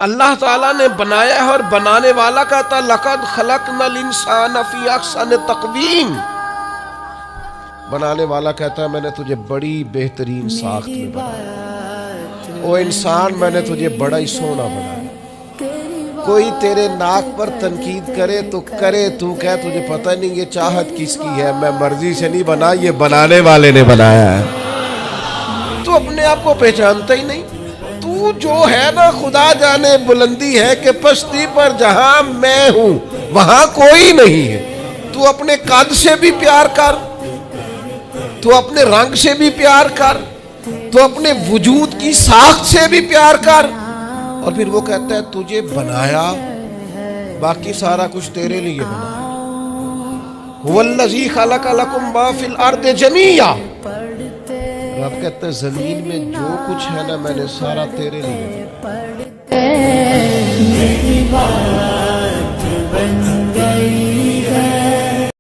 اللہ تعالیٰ نے بنایا ہے اور بنانے والا کہتا لقد خلقنا الانسان فی احسن تقویم. بنانے والا کہتا ہے میں نے تجھے بڑی بہترین ساخت میں بنایا. او انسان میں نے تجھے بڑا ہی سونا بنایا. کوئی تیرے ناک پر تنقید کرے تو کرے، تو کہہ تجھے پتہ نہیں یہ چاہت کس کی ہے، میں مرضی سے نہیں بنا، یہ بنانے والے نے بنایا ہے. تو اپنے آپ کو پہچانتا ہی نہیں. تو جو ہے نا خدا جانے بلندی ہے کہ پستی پر جہاں میں ہوں وہاں کوئی نہیں ہے. تو اپنے قد سے بھی پیار کر، تو اپنے رنگ سے بھی پیار کر، تو اپنے وجود کی ساخت سے بھی پیار کر. اور پھر وہ کہتا ہے تجھے بنایا، باقی سارا کچھ تیرے لیے بنایا. وَالَّذِي خَلَقَ لَكُم مَّا فِي الْأَرْضِ جَمِيعًا. رب کہتا ہے زمین میں جو کچھ ہے نا میں نے سارا تیرے لیے بنایا.